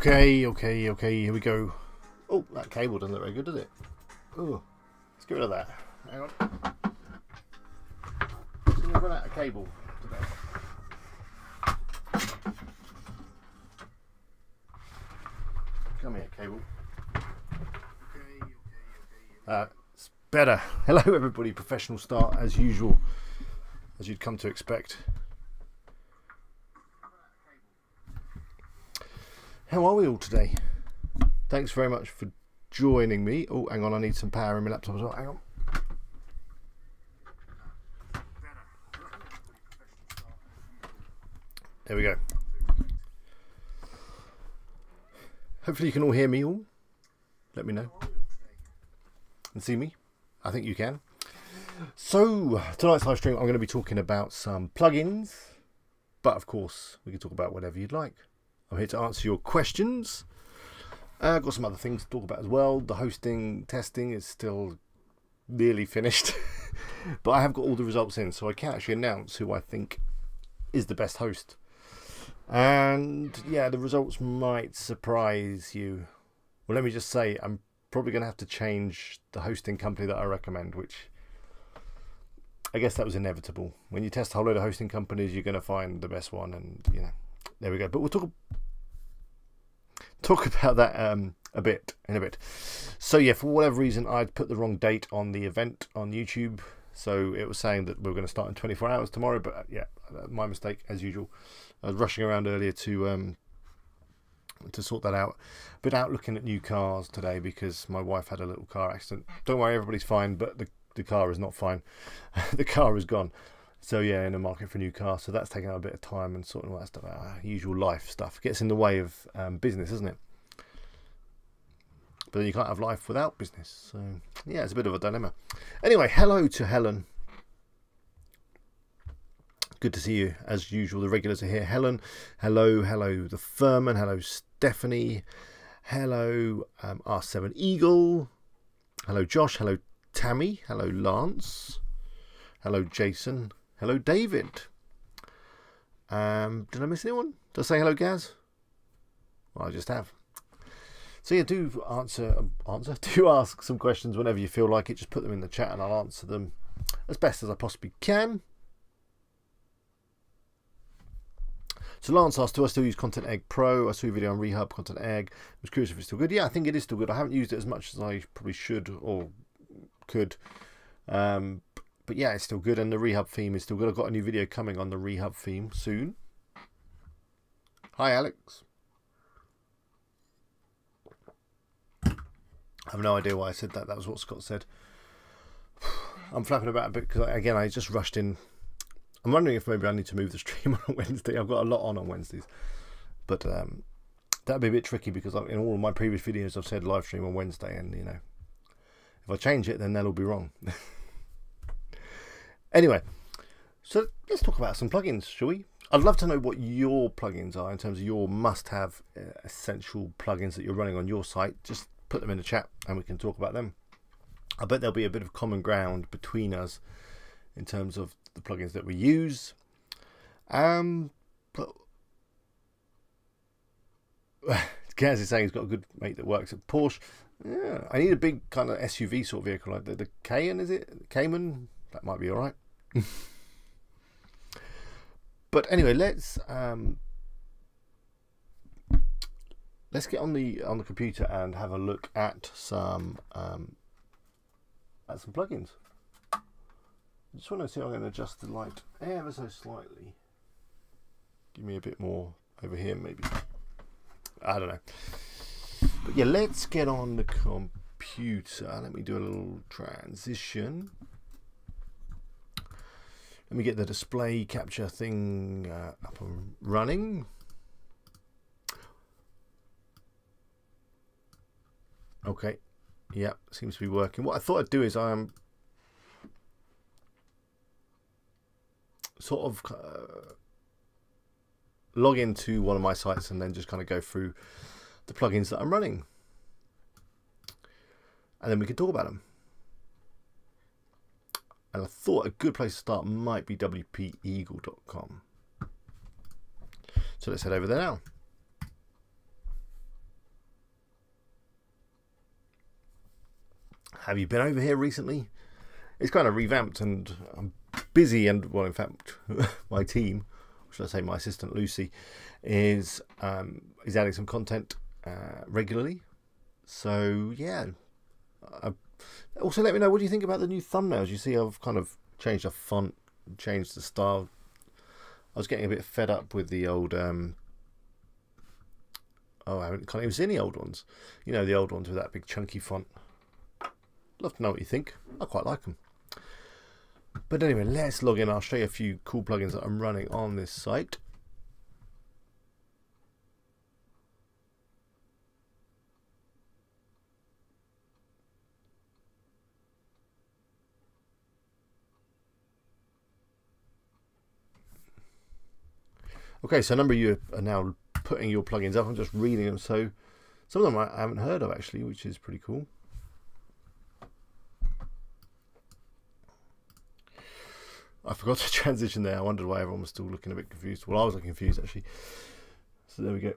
Okay, here we go. Oh, that cable doesn't look very good, does it? Oh, let's get rid of that. Hang on. I'm going to run out of cable today. Come here, cable. It's better. Hello, everybody. Professional start as usual, as you'd come to expect. How are we all today? Thanks very much for joining me. Oh, hang on, I need some power in my laptop as well. Hang on. There we go. Hopefully you can all hear me all. Let me know. And see me. I think you can. So, tonight's live stream I'm going to be talking about some plugins. But of course, we can talk about whatever you'd like. I'm here to answer your questions. I've got some other things to talk about as well. The hosting testing is still nearly finished. But I have got all the results in, so I can actually announce who I think is the best host. And yeah, the results might surprise you. Well, let me just say, I'm probably going to have to change the hosting company that I recommend, which I guess that was inevitable. When you test a whole load of hosting companies, you're going to find the best one, and you know, there we go. But we'll talk about that in a bit. So yeah, for whatever reason, I'd put the wrong date on the event on YouTube. So it was saying that we were going to start in 24 hours tomorrow, but yeah, my mistake as usual. I was rushing around earlier to sort that out. Been out looking at new cars today because my wife had a little car accident. Don't worry, everybody's fine, but the car is not fine. The car is gone. So yeah, in the market for a new car. So that's taken out a bit of time and sorting all that stuff out. Usual life stuff gets in the way of business, isn't it? But then you can't have life without business. So yeah, it's a bit of a dilemma. Anyway, hello to Helen. Good to see you. As usual, the regulars are here. Helen, hello the Furman, hello Stephanie, hello R7 Eagle, hello Josh, hello Tammy, hello Lance, hello Jason, hello David. Did I miss anyone? Did I say hello Gaz? Well, I just have. So yeah, do ask some questions whenever you feel like it. Just put them in the chat and I'll answer them as best as I possibly can. So Lance asked, do I still use Content Egg Pro? I saw your video on Rehab Content Egg. I was curious if it's still good. Yeah, I think it is still good. I haven't used it as much as I probably should or could. But yeah, it's still good. And the Rehab theme is still good. I've got a new video coming on the Rehab theme soon. Hi, Alex. I have no idea why I said that. That was what Scott said. I'm flapping about a bit because, again, I just rushed in. I'm wondering if maybe I need to move the stream on Wednesday. I've got a lot on Wednesdays. But that'd be a bit tricky because in all of my previous videos I've said live stream on Wednesday, and you know, if I change it then that'll be wrong. Anyway, so let's talk about some plugins, shall we? I'd love to know what your plugins are in terms of your must-have essential plugins that you're running on your site. Just put them in the chat and we can talk about them. I bet there'll be a bit of common ground between us in terms of the plugins that we use. But Gaz is saying he's got a good mate that works at Porsche. Yeah, I need a big kind of SUV sort of vehicle like the Cayman, is it? Cayman? That might be all right. But anyway, let's get on the computer and have a look at some plugins. I just want to see if I can adjust the light ever so slightly. Give me a bit more over here, maybe. I don't know. But yeah, let's get on the computer. Let me do a little transition. Let me get the display capture thing up and running. Okay. Yeah, seems to be working. What I thought I'd do is sort of log into one of my sites and then just kind of go through the plugins that I'm running, and then we can talk about them. And I thought a good place to start might be wpeagle.com. So let's head over there now. Have you been over here recently? It's kind of revamped, and I'm busy, and well, in fact, my team, or should I say my assistant Lucy, is adding some content regularly. So yeah. Also, let me know, what do you think about the new thumbnails? You see, I've kind of changed the font, changed the style. I was getting a bit fed up with the old can't even see any old ones. You know, the old ones with that big chunky font. Love to know what you think. I quite like them. But anyway, let's log in. I'll show you a few cool plugins that I'm running on this site. Okay, so a number of you are now putting your plugins up. I'm just reading them. So some of them I haven't heard of actually, which is pretty cool. I forgot to transition there. I wondered why everyone was still looking a bit confused. Well, I was looking confused actually. So there we go.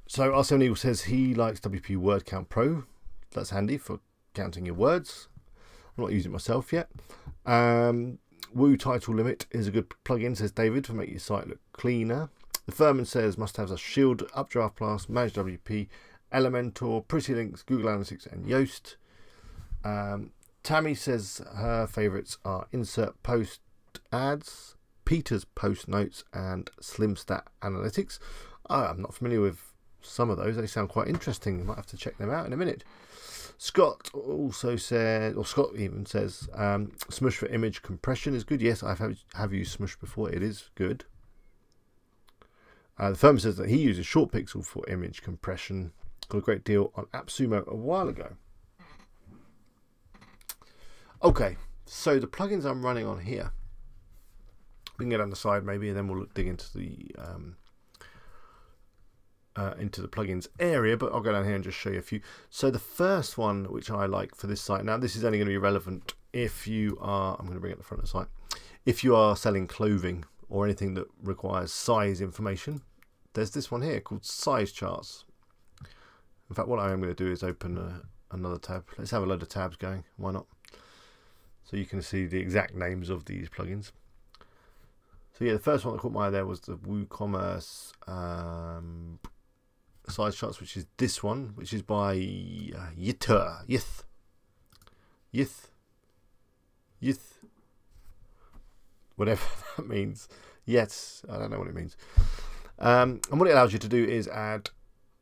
So R7 Eagle says he likes WP Word Count Pro. That's handy for counting your words. I'm not using it myself yet. Woo Title Limit is a good plugin, says David, to make your site look cleaner. The Furman says must-haves are Shield, Updraft Plus, Manage WP, Elementor, Pretty Links, Google Analytics, and Yoast. Tammy says her favourites are Insert Post Ads, Peter's Post Notes, and SlimStat Analytics. I'm not familiar with some of those. They sound quite interesting. You might have to check them out in a minute. Scott also said, or Scott even says, Smush for image compression is good. Yes, I have used Smush before. It is good. The firm says that he uses Short Pixel for image compression. Got a great deal on AppSumo a while ago. Okay, so the plugins I'm running on here, we can get on the side maybe, and then we'll dig into the plugins area, but I'll go down here and just show you a few. So the first one which I like for this site, now this is only going to be relevant if you are, I'm going to bring it to the front of the site, if you are selling clothing or anything that requires size information. There's this one here called Size Charts. In fact, what I am going to do is open another tab. Let's have a load of tabs going, why not? So you can see the exact names of these plugins. So yeah, the first one that caught my eye there was the WooCommerce Size Charts, which is this one, which is by Yith, whatever that means. Yes, I don't know what it means. And what it allows you to do is add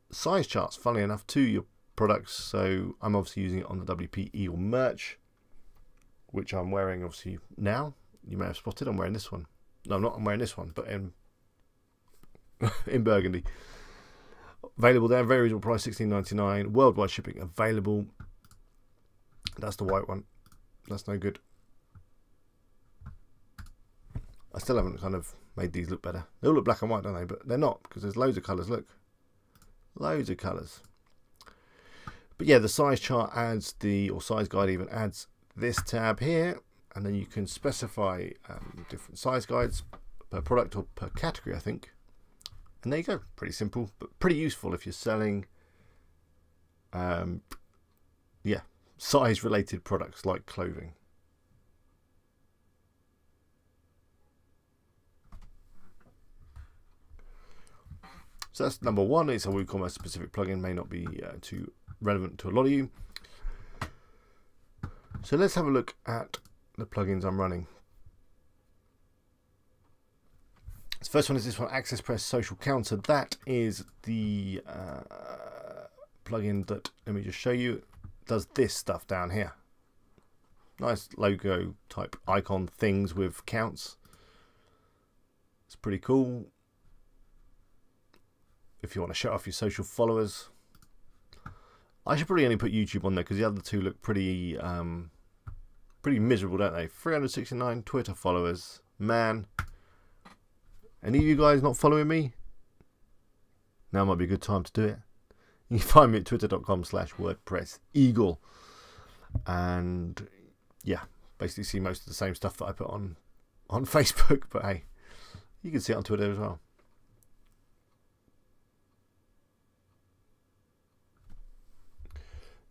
size charts, funnily enough, to your products. So I'm obviously using it on the WP Eagle merch, which I'm wearing obviously now. You may have spotted I'm wearing this one. No, I'm not. I'm wearing this one, but in burgundy. Available there, very reasonable price, $16.99. Worldwide shipping available. That's the white one. That's no good. I still haven't kind of made these look better. They all look black and white, don't they? But they're not, because there's loads of colours. Look, loads of colours. But yeah, the size chart adds or size guide even adds this tab here, and then you can specify different size guides per product or per category, I think. And there you go. Pretty simple, but pretty useful if you're selling size related products like clothing. So that's number one. It's a WooCommerce specific plugin, may not be too relevant to a lot of you. So let's have a look at the plugins I'm running. The first one is this one, Aliexpress Social Counter. That is the plugin that, let me just show you, does this stuff down here. Nice logo type icon things with counts. It's pretty cool. If you want to show off your social followers. I should probably only put YouTube on there because the other two look pretty pretty miserable, don't they? 369 Twitter followers. Man. Any of you guys not following me? Now might be a good time to do it. You can find me at twitter.com/WordPressEagle. And yeah, basically see most of the same stuff that I put on Facebook. But hey, you can see it on Twitter as well.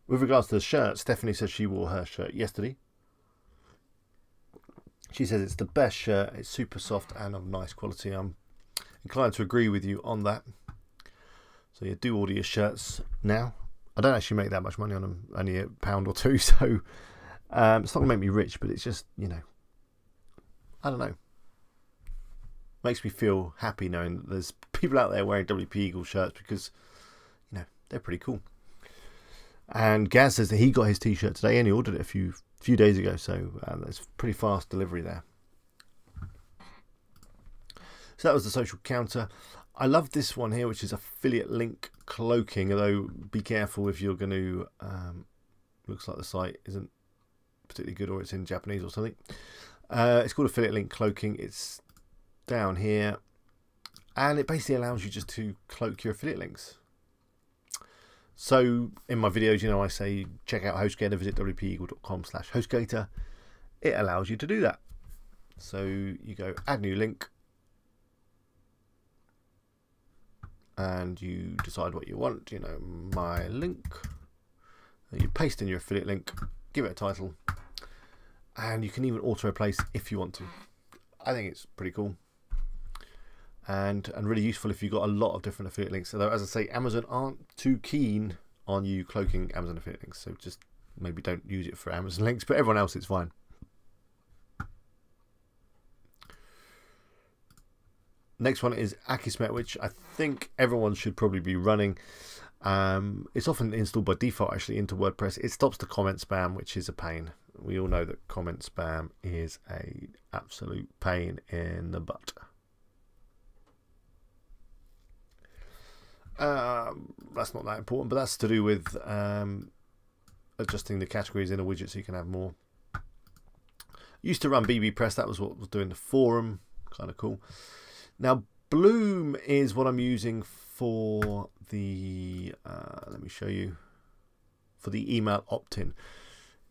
With regards to the shirt, Stephanie says she wore her shirt yesterday. She says it's the best shirt, it's super soft and of nice quality. I'm inclined to agree with you on that. So yeah, do order your shirts now. I don't actually make that much money on them, only £1 or £2, so it's not going to make me rich, but it's just, you know, I don't know. Makes me feel happy knowing that there's people out there wearing WP Eagle shirts because, you know, they're pretty cool. And Gaz says that he got his t-shirt today and he ordered it a few days ago, so that's pretty fast delivery there. So that was the social counter. I love this one here, which is affiliate link cloaking, although be careful if you're going to, looks like the site isn't particularly good or it's in Japanese or something. It's called affiliate link cloaking. It's down here and it basically allows you just to cloak your affiliate links. So in my videos, you know, I say check out Hostgator, visit wpeagle.com/Hostgator. It allows you to do that. So you go add new link and you decide what you want, you know, my link. And you paste in your affiliate link, give it a title, and you can even auto replace if you want to. I think it's pretty cool. And really useful if you've got a lot of different affiliate links. Although, as I say, Amazon aren't too keen on you cloaking Amazon affiliate links, so just maybe don't use it for Amazon links, but everyone else it's fine. Next one is Accu Smith, which I think everyone should probably be running. It's often installed by default actually into WordPress. It stops the comment spam, which is a pain. We all know that comment spam is an absolute pain in the butt. That's not that important, but that's to do with adjusting the categories in a widget so you can have more. Used to run bbpress, that was what was doing the forum, kind of cool. Now Bloom is what I'm using for the let me show you, for the email opt-in.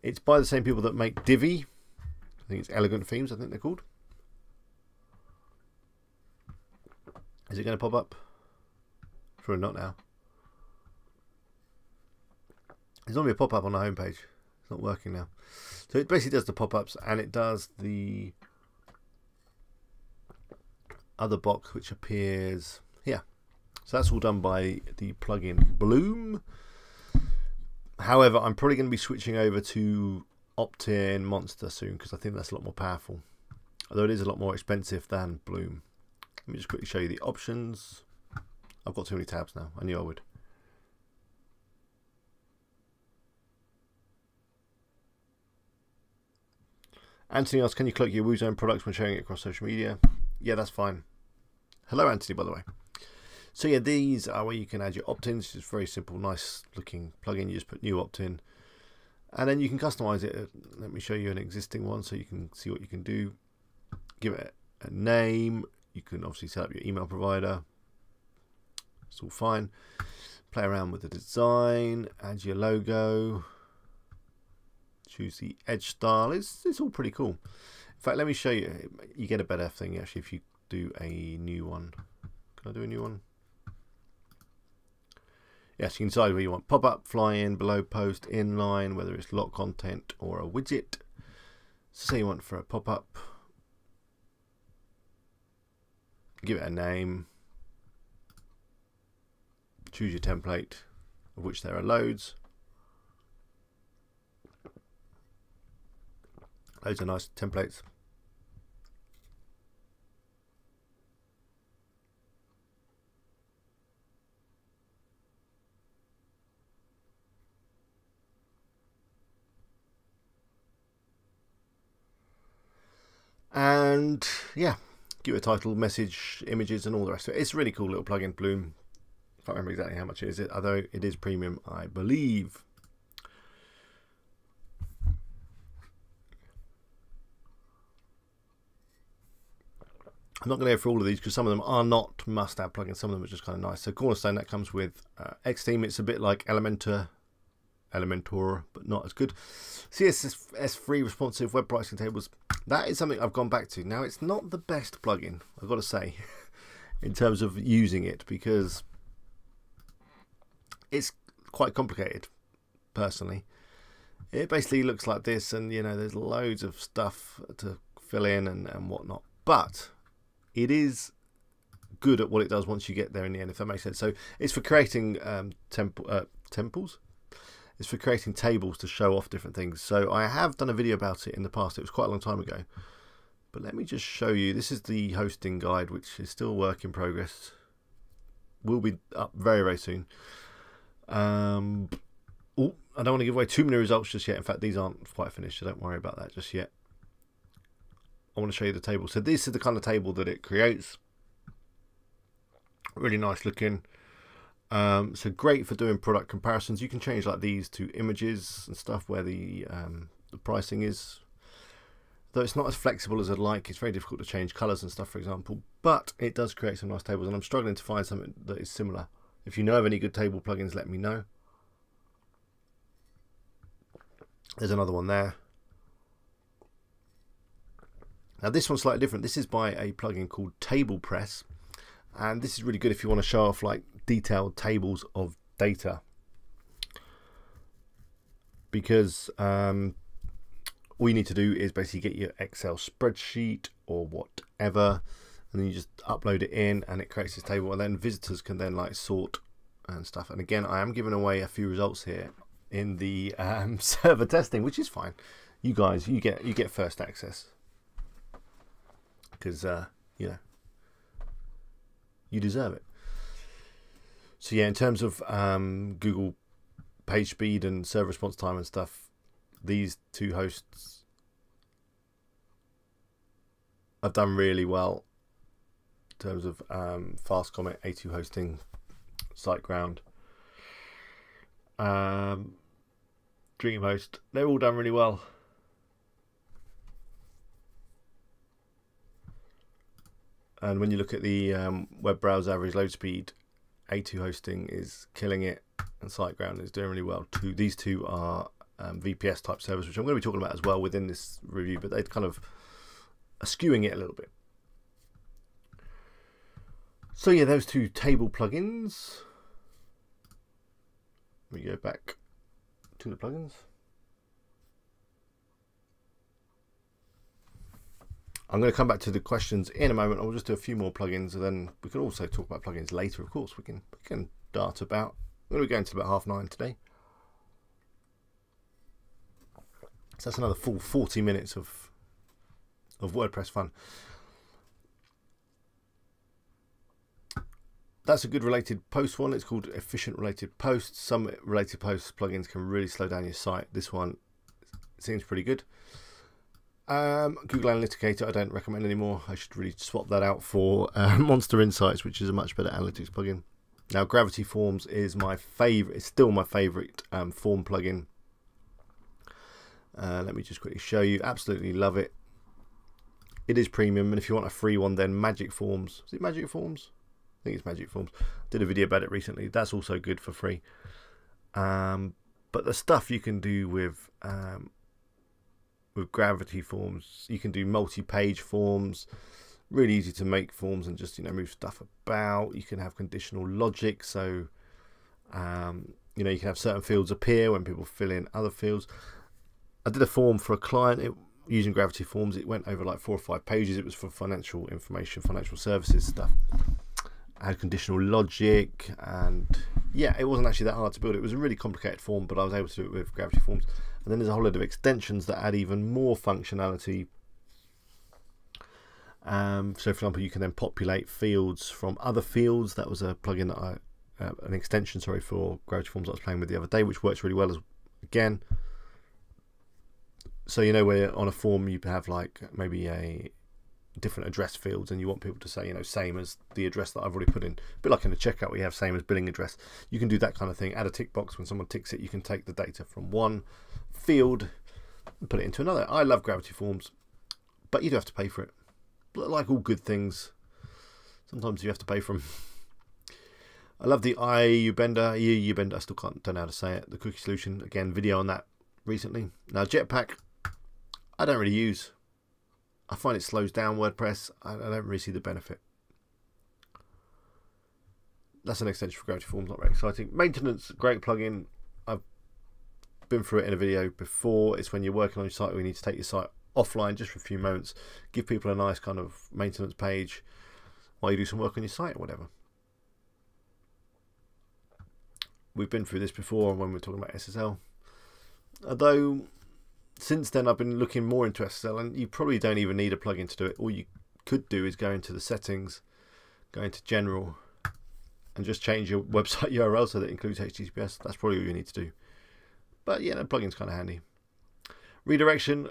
It's by the same people that make Divi. I think it's Elegant Themes, I think they're called. Is it going to pop up? Probably not now. There's normally a pop-up on the homepage. It's not working now. So it basically does the pop-ups and it does the other box which appears here. So that's all done by the plugin Bloom. However, I'm probably going to be switching over to opt-in Monster soon because I think that's a lot more powerful. Although it is a lot more expensive than Bloom. Let me just quickly show you the options. I've got too many tabs now. I knew I would. Anthony asks, can you cloak your WooZone products when sharing it across social media? Yeah, that's fine. Hello, Anthony, by the way. So yeah, these are where you can add your opt-ins. It's very simple, nice looking plugin. You just put new opt-in. And then you can customize it. Let me show you an existing one so you can see what you can do. Give it a name. You can obviously set up your email provider. It's all fine. Play around with the design, add your logo, choose the edge style. It's all pretty cool. In fact, let me show you. You get a better thing actually if you do a new one. Can I do a new one? Yes, you can decide where you want pop-up, fly-in, below post, inline, whether it's lock content or a widget. So say you want for a pop-up. Give it a name. Choose your template, of which there are loads. Loads of nice templates. And yeah, give it a title, message, images, and all the rest of it. It's a really cool little plugin, Bloom. I can't remember exactly how much it is, although it is premium, I believe. I'm not going to go through all of these because some of them are not must-have plugins. Some of them are just kind of nice. So Cornerstone, that comes with Xtheme. It's a bit like Elementor, but not as good. CSS3 responsive web pricing tables. That is something I've gone back to. Now, it's not the best plugin, I've got to say, in terms of using it because it's quite complicated. personally. It basically looks like this, and you know, there's loads of stuff to fill in and whatnot, but it is good at what it does once you get there in the end, if that makes sense. So it's for creating temples. It's for creating tables to show off different things. So I have done a video about it in the past. It was quite a long time ago, but let me just show you. This is the hosting guide, which is still work in progress. Will be up very, very soon. Oh, I don't want to give away too many results just yet. In fact, these aren't quite finished, so don't worry about that just yet. I want to show you the table. So this is the kind of table that it creates. Really nice looking. So great for doing product comparisons. You can change like these to images and stuff where the pricing is. Though it's not as flexible as I'd like. It's very difficult to change colors and stuff, for example. But it does create some nice tables, and I'm struggling to find something that is similar. If you know of any good table plugins, let me know. There's another one there. Now this one's slightly different. This is by a plugin called TablePress, and this is really good if you want to show off like detailed tables of data, because all you need to do is basically get your Excel spreadsheet or whatever, and then you just upload it in and it creates this table, and then visitors can then like sort and stuff. And again, I am giving away a few results here in the server testing, which is fine. You guys, you get first access, because you know, you deserve it. So yeah, in terms of Google page speed and server response time and stuff, these two hosts have done really well in terms of Fast Comment, A2 Hosting, SiteGround, DreamHost. They've all done really well. And when you look at the web browser average load speed, A2 Hosting is killing it, and SiteGround is doing really well too. These two are VPS type servers, which I'm going to be talking about as well within this review, but they kind of are skewing it a little bit. So yeah, those two table plugins. We go back to the plugins. I'm going to come back to the questions in a moment. I'll just do a few more plugins, and then we can also talk about plugins later. Of course, we can dart about. We're going to be going to about 9:30 today. So that's another full 40 minutes of WordPress fun. That's a good related post one. It's called Efficient Related Posts. Some related posts plugins can really slow down your site. This one seems pretty good. Google Analyticator I don't recommend anymore. I should really swap that out for Monster Insights, which is a much better analytics plugin. Now Gravity Forms is my favorite. It's still my favorite form plugin. Let me just quickly show you. Absolutely love it. It is premium, and if you want a free one, then Magic Forms. Is it Magic Forms? I think it's Magic Forms. Did a video about it recently. That's also good for free. But the stuff you can do with Gravity Forms, you can do multi-page forms. Really easy to make forms and just, you know, move stuff about. You can have conditional logic, so you know, you can have certain fields appear when people fill in other fields. I did a form for a client using Gravity Forms. It went over like 4 or 5 pages. It was for financial information, financial services stuff. I had conditional logic, and yeah, it wasn't actually that hard to build. It was a really complicated form, but I was able to do it with Gravity Forms. And then there's a whole lot of extensions that add even more functionality. So for example, you can then populate fields from other fields. That was a plugin that an extension, sorry, for Gravity Forms I was playing with the other day, which works really well again. So you know, where on a form you have like maybe a different address fields, and you want people to say, you know, same as the address that I've already put in. A bit like in the checkout we have same as billing address. You can do that kind of thing. Add a tick box. When someone ticks it, you can take the data from one field and put it into another. I love Gravity Forms, but you do have to pay for it. Like all good things, sometimes you have to pay for them. I love the IU Bender. I still don't know how to say it. The cookie solution, again, video on that recently. Now Jetpack, I don't really use. I find it slows down WordPress. I don't really see the benefit. That's an extension for Gravity Forms, not very exciting. Maintenance, great plugin. I've been through it in a video before. It's when you're working on your site, we need to take your site offline just for a few moments, give people a nice kind of maintenance page while you do some work on your site or whatever. We've been through this before when we're talking about SSL. Although since then I've been looking more into SSL, and you probably don't even need a plugin to do it. All you could do is go into the settings, go into general, and just change your website URL so that it includes HTTPS. That's probably all you need to do. But yeah, the plugin's kind of handy. Redirection,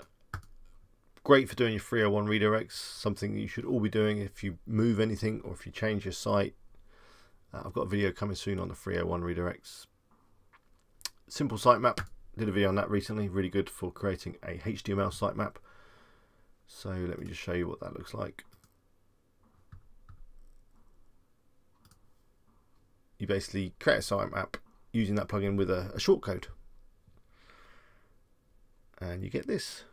great for doing your 301 redirects, something you should all be doing if you move anything or if you change your site. I've got a video coming soon on the 301 redirects. Simple sitemap, did a video on that recently, really good for creating a HTML sitemap. So let me just show you what that looks like. You basically create a sitemap using that plugin with a shortcode. And you get this.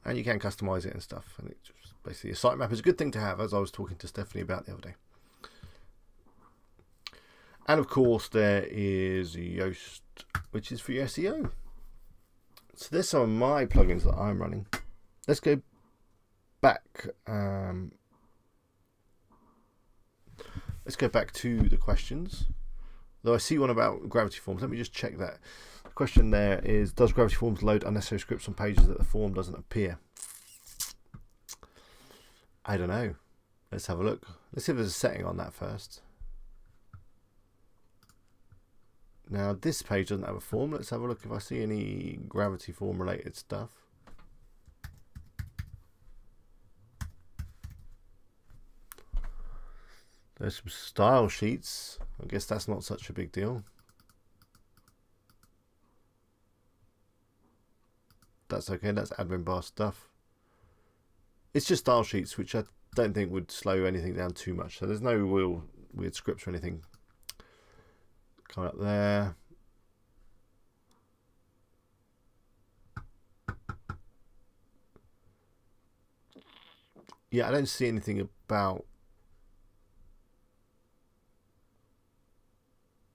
And you can customize it and stuff. And it's just basically a sitemap is a good thing to have, as I was talking to Stephanie about the other day. And of course there is Yoast, which is for your SEO. So there's some of my plugins that I'm running. Let's go back. Let's go back to the questions. Though I see one about Gravity Forms. Let me just check that. The question there is, does Gravity Forms load unnecessary scripts on pages that the form doesn't appear? I don't know. Let's have a look. Let's see if there's a setting on that first. Now this page doesn't have a form. Let's have a look if I see any Gravity Form related stuff. There's some style sheets. I guess that's not such a big deal. That's okay. That's admin bar stuff. It's just style sheets, which I don't think would slow anything down too much. So there's no real weird scripts or anything coming up there. Yeah, I don't see anything about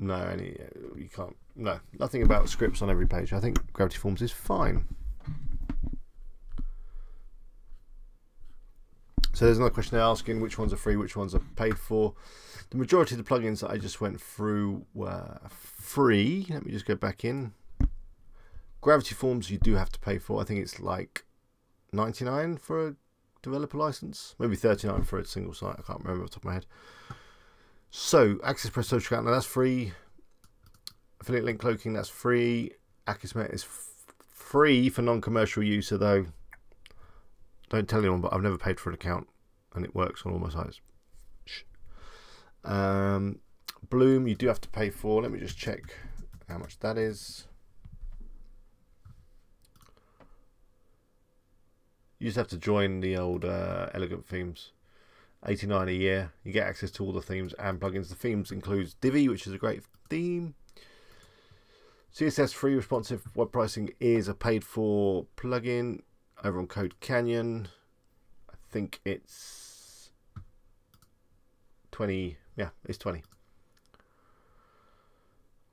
you can't. No, nothing about scripts on every page. I think Gravity Forms is fine. So there's another question they're asking, which ones are free, which ones are paid for. The majority of the plugins that I just went through were free. Let me just go back in. Gravity Forms you do have to pay for. I think it's like 99 for a developer license, maybe 39 for a single site. I can't remember off the top of my head. So Aliexpress social account, now that's free. Affiliate link cloaking, that's free. Accu Smith is free for non-commercial use, although don't tell anyone, but I've never paid for an account and it works on all my sites. Bloom you do have to pay for. Let me just check how much that is. You just have to join the old Elegant Themes. $89 a year. You get access to all the themes and plugins. The themes includes Divi, which is a great theme. CSS free responsive web pricing is a paid for plugin over on Code Canyon. I think it's 20. Yeah, it's 20.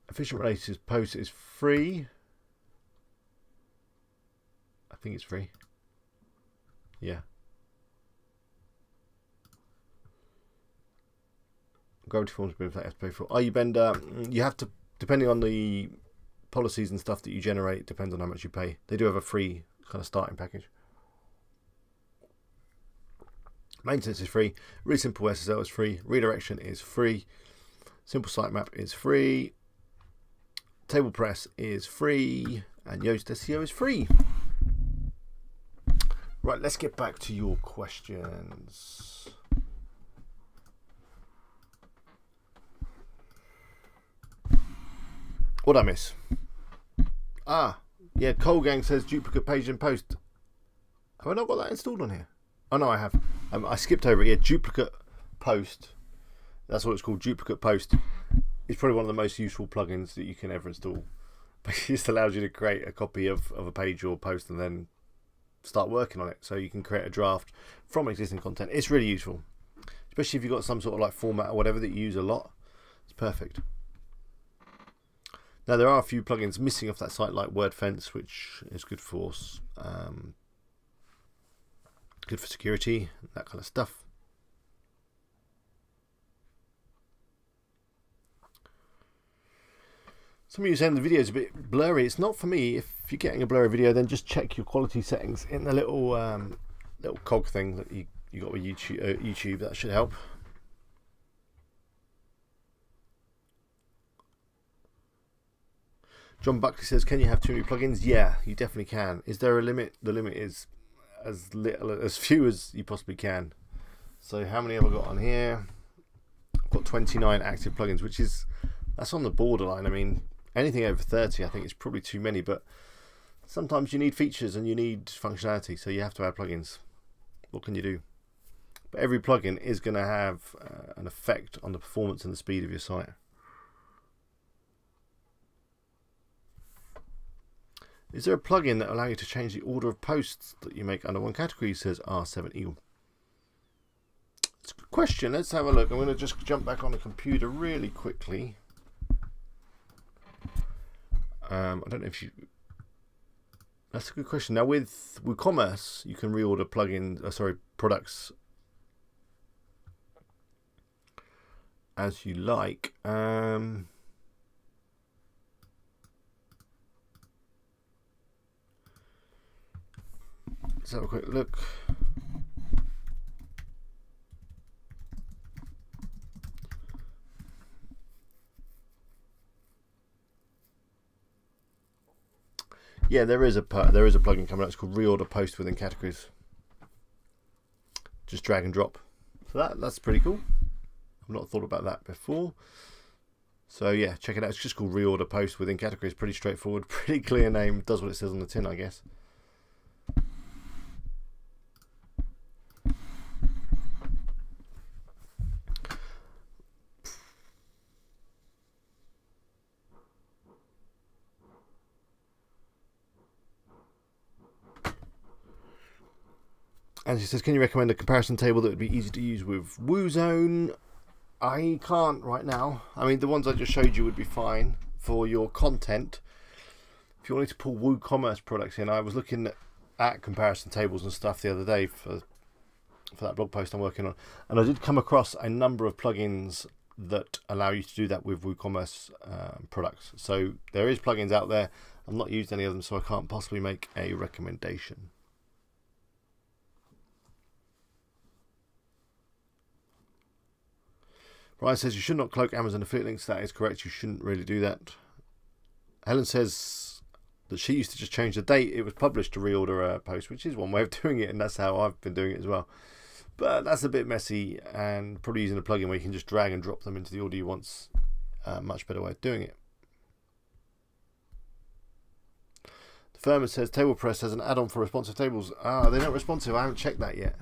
Efficient related post is free. I think it's free. Yeah. Gravity Forms have been have to pay for. Bender, you have to, depending on the policies and stuff that you generate, it depends on how much you pay. They do have a free kind of starting package. Maintenance is free. Really Simple SSL is free. Redirection is free. Simple Sitemap is free. Table Press is free. And Yoast SEO is free. Right, let's get back to your questions. What'd I miss? Ah, yeah, Colgang says duplicate page and post. Have I not got that installed on here? Oh no, I have. I skipped over it. Yeah, duplicate post. That's what it's called, duplicate post. It's probably one of the most useful plugins that you can ever install. It just allows you to create a copy of a page or post and then start working on it. So you can create a draft from existing content. It's really useful, especially if you've got some sort of like format or whatever that you use a lot. It's perfect. Now there are a few plugins missing off that site, like WordFence, which is good for security, that kind of stuff. Some of you saying the video is a bit blurry. It's not for me. If you're getting a blurry video, then just check your quality settings in the little little cog thing that you got with YouTube. That should help. John Buckley says, can you have too many plugins? Yeah, you definitely can. Is there a limit? The limit is as few as you possibly can. So how many have I got on here? I've got 29 active plugins, which is, that's on the borderline. I mean, anything over 30 I think is probably too many, but sometimes you need features and you need functionality, so you have to add plugins. What can you do? But every plugin is going to have an effect on the performance and the speed of your site. Is there a plugin that allows you to change the order of posts that you make under one category, says R7 Eagle? It's a good question. Let's have a look. I'm going to just jump back on the computer really quickly. I don't know if you... That's a good question. Now with WooCommerce, you can reorder plugins, products as you like. Let's have a quick look. Yeah, there is a plugin coming out. It's called Reorder Post within categories. Just drag and drop. So that's pretty cool. I've not thought about that before. So yeah, check it out. It's just called Reorder Post within categories. Pretty straightforward, pretty clear name. Does what it says on the tin, I guess. And she says, can you recommend a comparison table that would be easy to use with WooZone? I can't right now. I mean, the ones I just showed you would be fine for your content. If you wanted to pull WooCommerce products in, I was looking at comparison tables and stuff the other day for that blog post I'm working on, and I did come across a number of plugins that allow you to do that with WooCommerce products. So there is plugins out there. I've not used any of them, so I can't possibly make a recommendation. Brian says you should not cloak Amazon affiliate links. That is correct. You shouldn't really do that. Helen says that she used to just change the date it was published to reorder a post, which is one way of doing it, and that's how I've been doing it as well. But that's a bit messy, and probably using a plugin where you can just drag and drop them into the order you want's a much better way of doing it. The firm says TablePress has an add-on for responsive tables. Ah, they're not responsive. I haven't checked that yet.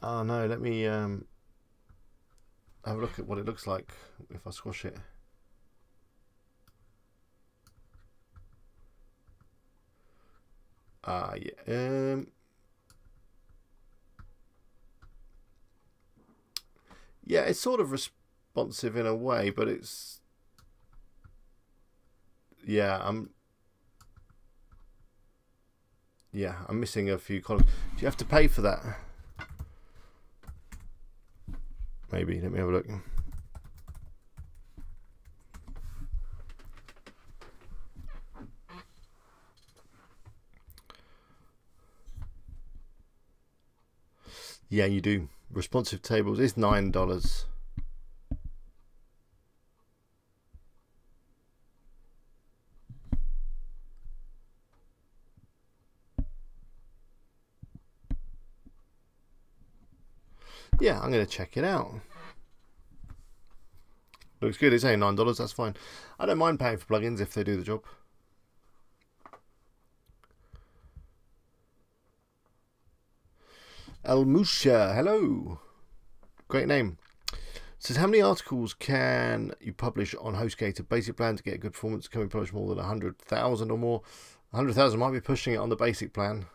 Oh no, let me have a look at what it looks like if I squash it. Yeah. Yeah, it's sort of responsive in a way, but it's, yeah, I'm missing a few columns. Do you have to pay for that? Maybe. Let me have a look. Yeah, you do. Responsive tables is $9. Yeah, I'm going to check it out. Looks good. It's only $9. That's fine. I don't mind paying for plugins if they do the job. El Musha, hello. Great name. Says, how many articles can you publish on Hostgator? Basic plan to get good performance. Can we publish more than 100,000 or more? 100,000 might be pushing it on the basic plan.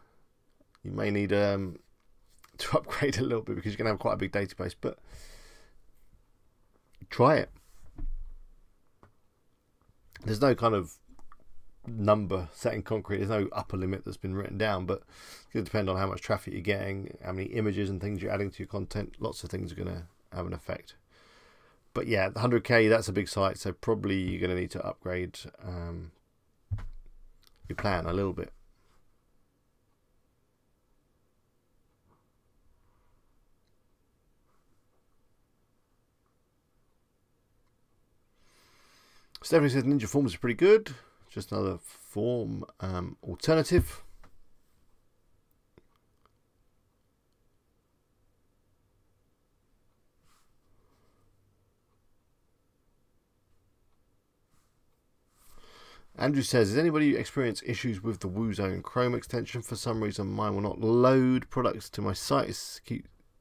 You may need to upgrade a little bit because you're going to have quite a big database, but try it. There's no kind of number set in concrete. There's no upper limit that's been written down, but it's going to depend on how much traffic you're getting, how many images and things you're adding to your content. Lots of things are going to have an effect. But yeah, the 100K, that's a big site, so probably you're going to need to upgrade your plan a little bit. Stephanie says Ninja Forms is pretty good. Just another form alternative. Andrew says, does anybody experience issues with the WooZone Chrome extension? For some reason, mine will not load products to my site.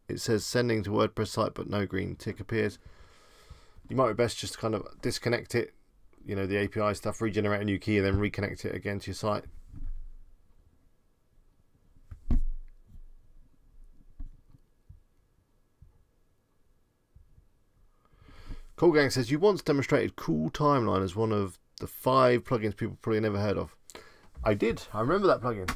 It says sending to WordPress site, but no green tick appears. You might be best just kind of disconnect it, you know, the API stuff, regenerate a new key, and then reconnect it again to your site. Cool Gang says, you once demonstrated Cool Timeline as one of the 5 plugins people probably never heard of. I did. I remember that plugin.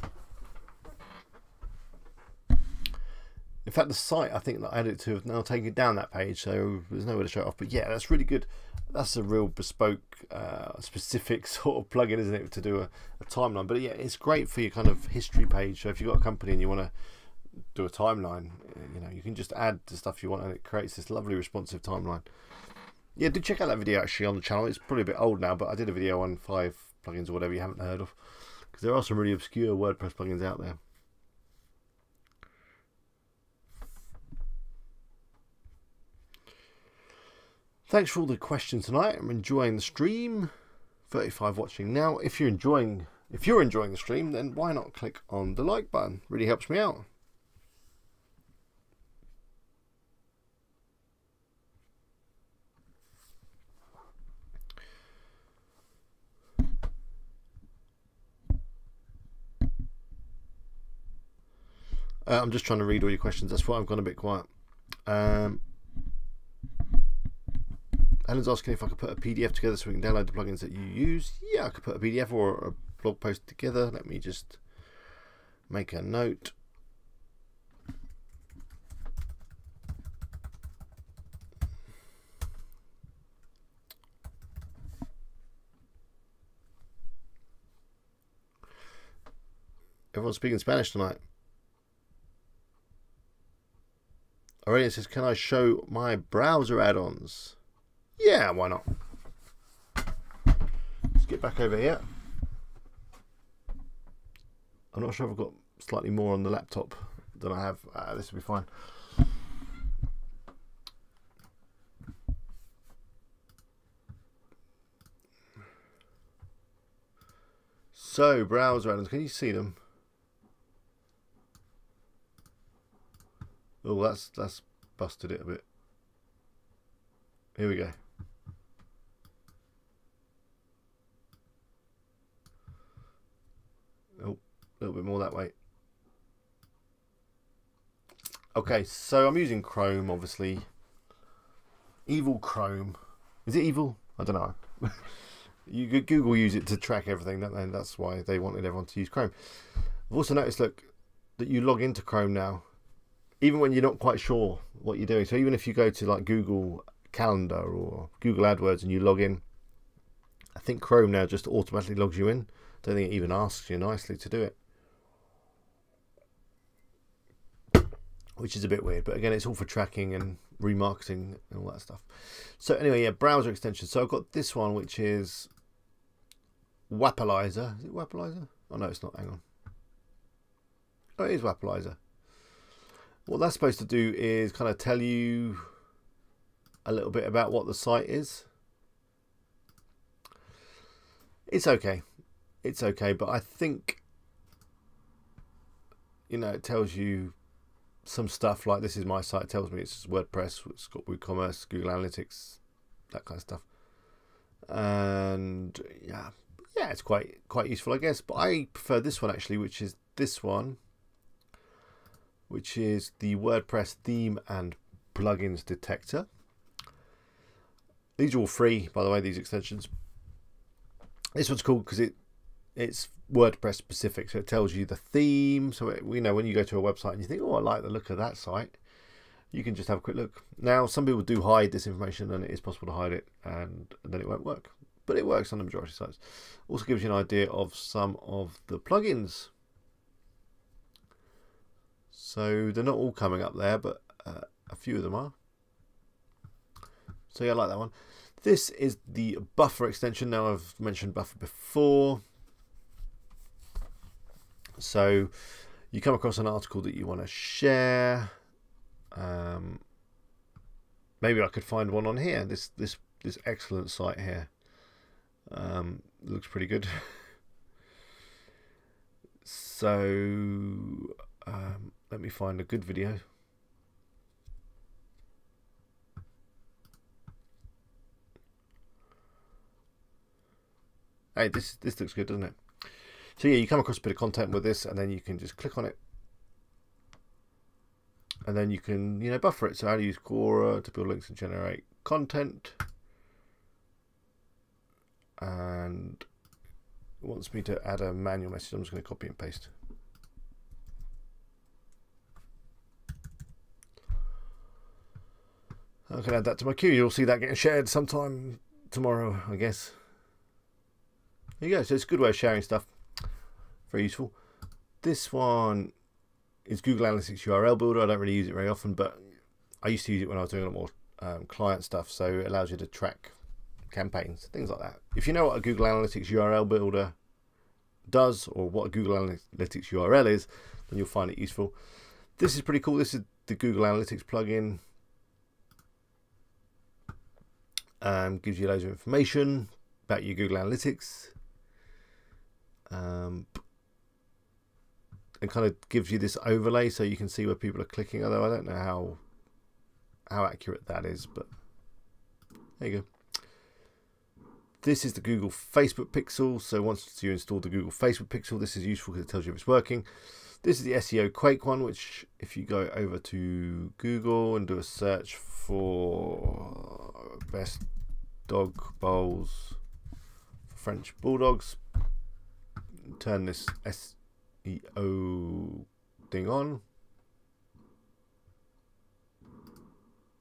In fact, the site I think that I added it to have now taken down that page, so there's nowhere to show it off. But yeah, that's really good. That's a real bespoke, specific sort of plugin, isn't it, to do a timeline? But yeah, it's great for your kind of history page. So if you've got a company and you want to do a timeline, you know, you can just add the stuff you want, and it creates this lovely responsive timeline. Yeah, do check out that video actually on the channel. It's probably a bit old now, but I did a video on 5 plugins or whatever you haven't heard of, because there are some really obscure WordPress plugins out there. Thanks for all the questions tonight. I'm enjoying the stream. 35 watching now. If you're enjoying the stream, then why not click on the like button? Really helps me out. I'm just trying to read all your questions. That's why I've gone a bit quiet. Helen's asking if I could put a PDF together so we can download the plugins that you use. Yeah, I could put a PDF or a blog post together. Let me just make a note. Everyone's speaking Spanish tonight. Aurelian says, can I show my browser add-ons? Yeah, why not? Let's get back over here. I'm not sure if I've got slightly more on the laptop than I have. This will be fine. So, browser add-ons, can you see them? Oh, that's busted it a bit. Here we go. Oh, a little bit more that way. Okay, so I'm using Chrome, obviously. Evil Chrome. Is it evil? I don't know. Google use it to track everything, don't they? And that's why they wanted everyone to use Chrome. I've also noticed, look, that you log into Chrome now, even when you're not quite sure what you're doing. So even if you go to like Google Calendar or Google AdWords and you log in, I think Chrome now just automatically logs you in. Don't think it even asks you nicely to do it, which is a bit weird. But again, it's all for tracking and remarketing and all that stuff. So anyway, yeah, browser extensions. So I've got this one, which is Wappalizer. Is it Wappalizer? Oh no, it's not. Hang on. Oh, it is Wappalizer. What that's supposed to do is kind of tell you a little bit about what the site is. It's okay. It's okay, but I think, you know, it tells you some stuff like this is my site. It tells me it's WordPress, it's got WooCommerce, Google Analytics, that kind of stuff. And yeah, it's quite useful, I guess. But I prefer this one actually, which is this one, which is the WordPress theme and plugins detector. These are all free, by the way, these extensions. This one's cool because it's WordPress specific, so it tells you the theme. So you know, when you go to a website and you think, oh, I like the look of that site, you can just have a quick look. Now, some people do hide this information, and it is possible to hide it, and then it won't work. But it works on the majority of sites. Also gives you an idea of some of the plugins. So they're not all coming up there, but a few of them are. So yeah, I like that one. This is the buffer extension. Now, I've mentioned buffer before. So you come across an article that you want to share. Maybe I could find one on here. This excellent site here. Looks pretty good. So let me find a good video. Hey, this looks good, doesn't it? So yeah, you come across a bit of content with this, and then you can just click on it, and then you can, you know, buffer it. So how to use Quora to build links and generate content, and it wants me to add a manual message. I'm just going to copy and paste. I can add that to my queue. You'll see that getting shared sometime tomorrow, I guess. There you go. So it's a good way of sharing stuff. Very useful. This one is Google Analytics URL Builder. I don't really use it very often, but I used to use it when I was doing a lot more client stuff. So it allows you to track campaigns, things like that. If you know what a Google Analytics URL Builder does, or what a Google Analytics URL is, then you'll find it useful. This is pretty cool. This is the Google Analytics plugin. Gives you loads of information about your Google Analytics. It kind of gives you this overlay so you can see where people are clicking, although I don't know how accurate that is, but there you go. This is the Google Facebook Pixel. So once you install the Google Facebook Pixel, this is useful because it tells you if it's working. This is the SEO Quake one, which if you go over to Google and do a search for best dog bowls for French Bulldogs, turn this SEO thing on.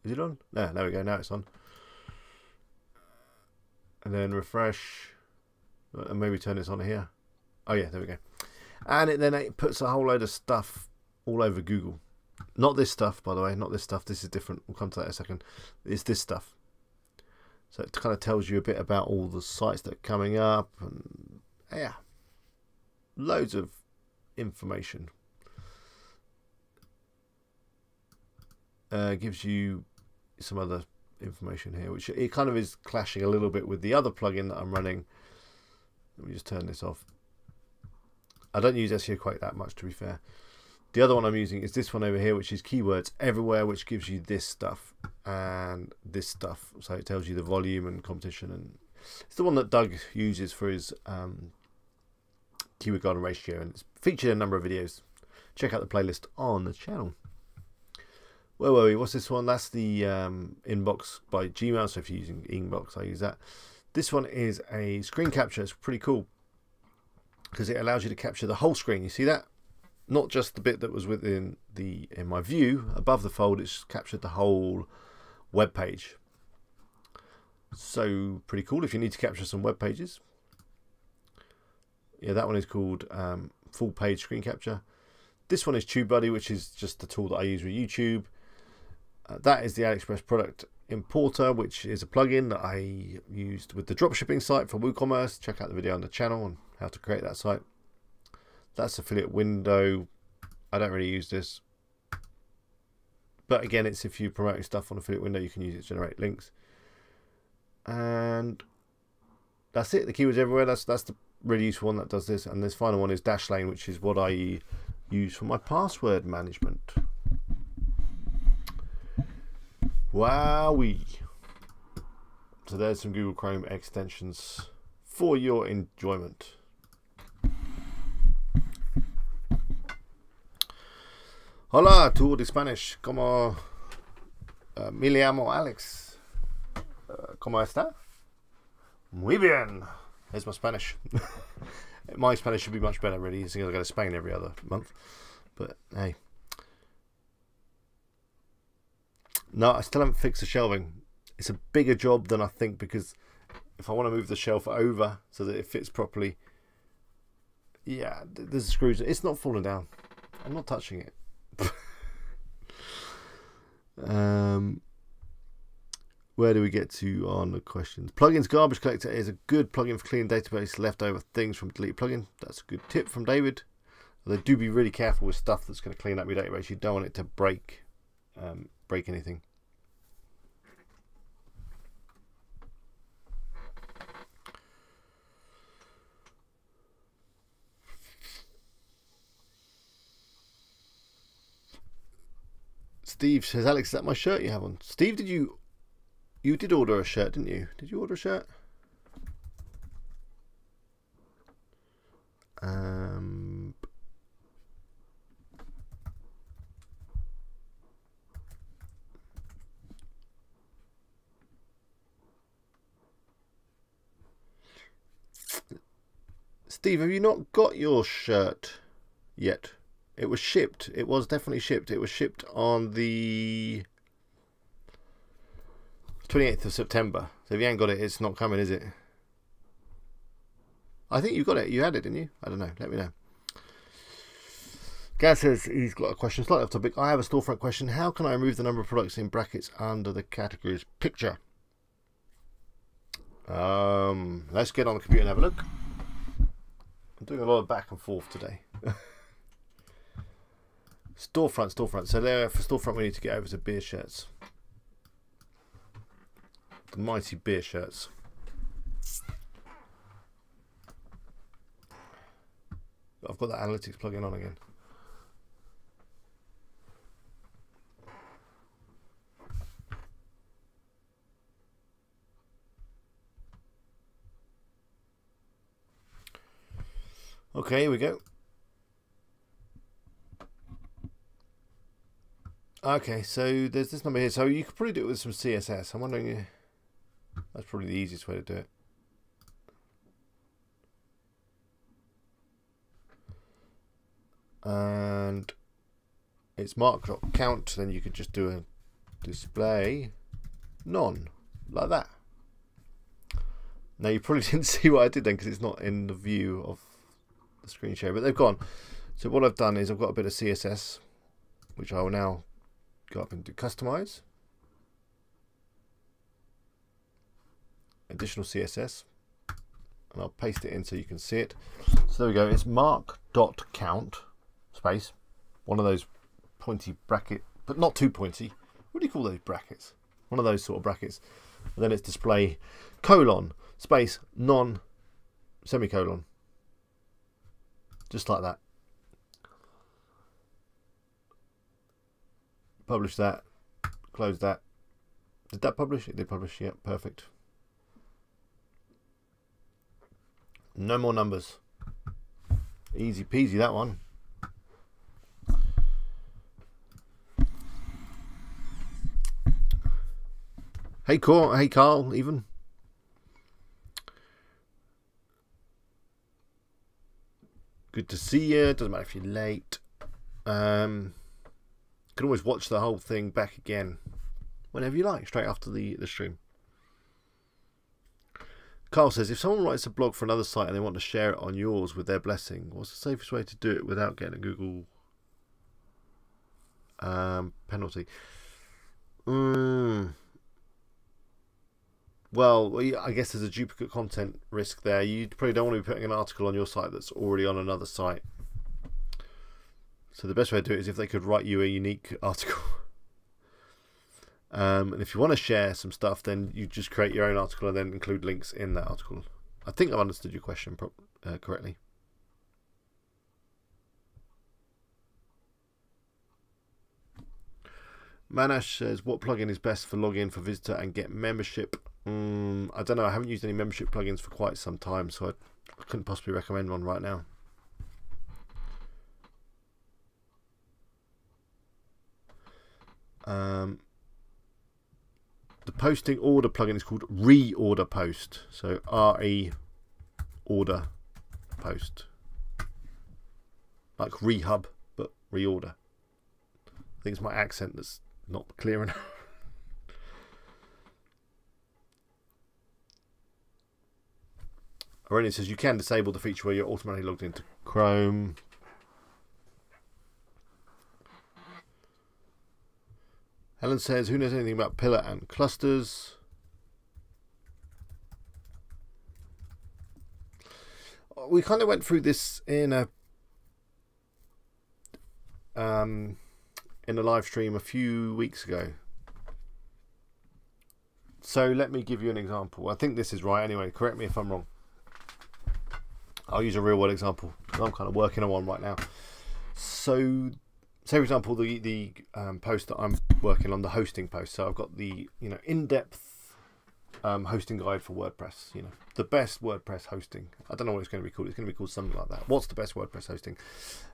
Is it on? No, there we go. Now it's on. And then refresh, and maybe turn this on here. Oh yeah, there we go. And it puts a whole load of stuff all over Google. Not this stuff, by the way. Not this stuff. This is different. We'll come to that in a second. It's this stuff. So it kind of tells you a bit about all the sites that are coming up, and yeah, loads of information. Gives you some other information here, which it kind of is clashing a little bit with the other plugin that I'm running. Let me just turn this off. I don't use SEO Quake that much, to be fair. The other one I'm using is this one over here, which is Keywords Everywhere, which gives you this stuff and this stuff. So it tells you the volume and competition, and it's the one that Doug uses for his keyword garden ratio, and it's featured in a number of videos. Check out the playlist on the channel. Where were we? What's this one? That's the Inbox by Gmail. So if you're using Inbox, I use that. This one is a screen capture. It's pretty cool because it allows you to capture the whole screen. You see that? Not just the bit that was within in my view above the fold. It's captured the whole web page. So pretty cool if you need to capture some web pages. Yeah, that one is called full page screen capture. This one is TubeBuddy, which is just the tool that I use with YouTube. That is the Aliexpress product importer, which is a plugin that I used with the dropshipping site for WooCommerce. Check out the video on the channel on how to create that site. That's affiliate window. I don't really use this, but again, it's if you're promoting stuff on affiliate window, you can use it to generate links. And that's it. The keywords everywhere. That's the really useful one that does this. And this final one is Dashlane, which is what I use for my password management. Wowee. So there's some Google Chrome extensions for your enjoyment. Hola, tú de Spanish. ¿Cómo me llamo Alex? ¿Cómo está? Muy bien. There's my Spanish. My Spanish should be much better, really, seeing as I go to Spain every other month. But hey. No, I still haven't fixed the shelving. It's a bigger job than I think, because if I want to move the shelf over so that it fits properly, yeah, there's screws. It's not falling down. I'm not touching it. Where do we get to on the questions? Plugins Garbage Collector is a good plugin for cleaning database leftover things from deleted plugin. That's a good tip from David. Although do be really careful with stuff that's going to clean up your database. You don't want it to break anything. Steve says, Alex, is that my shirt you have on? Steve, you did order a shirt, didn't you? Did you order a shirt? Steve, have you not got your shirt yet? It was shipped. It was definitely shipped. It was shipped on the 28th of September. So if you ain't got it, it's not coming, is it? I think you got it. You had it, didn't you? I don't know. Let me know. Gaz says he's got a question slightly off topic. I have a storefront question. How can I remove the number of products in brackets under the categories picture? Let's get on the computer and have a look. I'm doing a lot of back and forth today. Storefront. So there, for storefront, we need to get over to beer shirts. The mighty beer shirts. I've got that analytics plugin on again. Okay, here we go. Okay, so there's this number here. So you could probably do it with some CSS. I'm wondering, that's probably the easiest way to do it. And it's mark.count, then you could just do a display none, like that. Now you probably didn't see what I did then, because it's not in the view of the screen share, but they've gone. So what I've done is I've got a bit of CSS, which I will now go up and do customize, additional CSS, and I'll paste it in so you can see it. So there we go. It's mark.count space, one of those pointy bracket, but not too pointy. What do you call those brackets? One of those sort of brackets. And then it's display colon space non semicolon, just like that. Publish that, close that. Did that publish? It did publish. Yeah, perfect. No more numbers. Easy peasy, that one. Hey, Carl, even. Good to see you. Doesn't matter if you're late. You can always watch the whole thing back again whenever you like, straight after the stream. Carl says, if someone writes a blog for another site and they want to share it on yours with their blessing, what's the safest way to do it without getting a Google penalty? Well, I guess there's a duplicate content risk there. You probably don't want to be putting an article on your site that's already on another site. So the best way to do it is if they could write you a unique article. And if you want to share some stuff, then you just create your own article and then include links in that article. I think I've understood your question correctly. Manash says, what plugin is best for login for visitor and get membership? I don't know. I haven't used any membership plugins for quite some time, so I couldn't possibly recommend one right now. The posting order plugin is called Reorder Post. So RE Reorder Post. Like Rehub, but Reorder. I think it's my accent that's not clear enough. Aurelia says you can disable the feature where you're automatically logged into Chrome. Helen says, who knows anything about pillar and clusters? We kind of went through this in a live stream a few weeks ago. So let me give you an example. I think this is right anyway. Correct me if I'm wrong. I'll use a real world example. I'm kind of working on one right now. So, say for example, the post that I'm working on, the hosting post. So I've got the in-depth hosting guide for WordPress. The best WordPress hosting. I don't know what it's going to be called. It's going to be called something like that. What's the best WordPress hosting?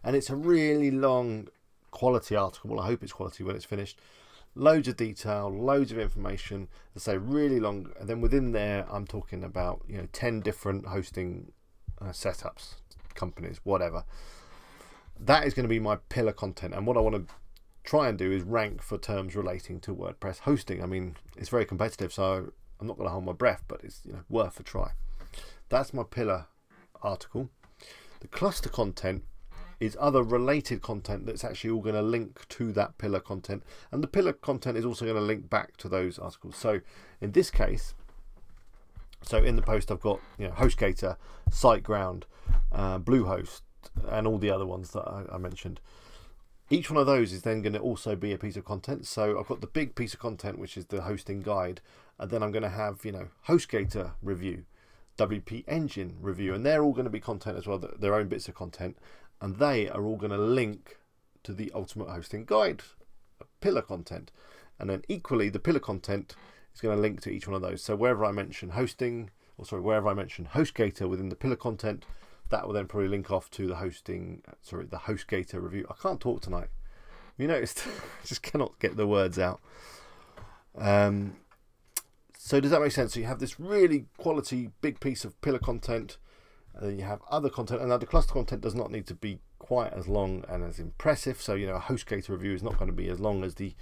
And it's a really long, quality article. Well, I hope it's quality when it's finished. Loads of detail, loads of information. I say really long. And then within there, I'm talking about 10 different hosting setups, companies, whatever. That is going to be my pillar content, and what I want to try and do is rank for terms relating to WordPress hosting. I mean, it's very competitive, so I'm not going to hold my breath, but it's worth a try. That's my pillar article. The cluster content is other related content that's actually all going to link to that pillar content, and the pillar content is also going to link back to those articles. So in this case, so in the post I've got Hostgator, SiteGround, Bluehost, and all the other ones that I mentioned. Each one of those is then going to also be a piece of content. So I've got the big piece of content, which is the hosting guide, and then I'm going to have Hostgator review, WP Engine review, and they're all going to be content as well, their own bits of content, and they are all going to link to the Ultimate Hosting Guide pillar content, and then equally the pillar content is going to link to each one of those. So wherever I mention wherever I mention Hostgator within the pillar content, that will then probably link off to the Hostgator review. I can't talk tonight. You noticed, I just cannot get the words out. So does that make sense? So you have this really quality big piece of pillar content, and then you have other content, and now the cluster content does not need to be quite as long and as impressive. So a Hostgator review is not going to be as long as the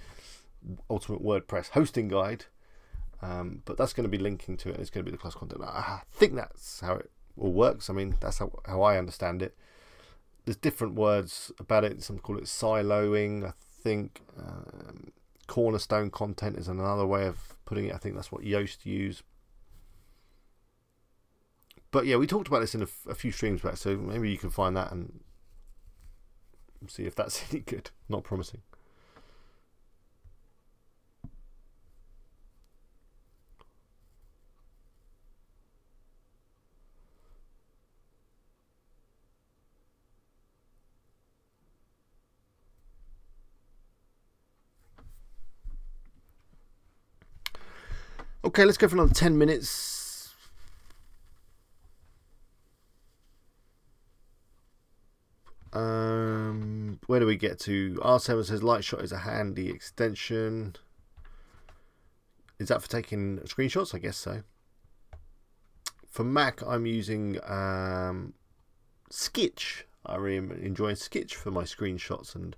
Ultimate WordPress Hosting Guide. But that's going to be linking to it, and it's going to be the cluster content. I think that's how it all works. I mean, that's how I understand it. There's different words about it. Some call it siloing. I think cornerstone content is another way of putting it. I think that's what Yoast use. But yeah, we talked about this in a few streams back, so maybe you can find that and see if that's any good. Not promising. Okay, let's go for another 10 minutes. Where do we get to? R7 says Lightshot is a handy extension. Is that for taking screenshots? I guess so. For Mac, I'm using Skitch. I really enjoy Skitch for my screenshots and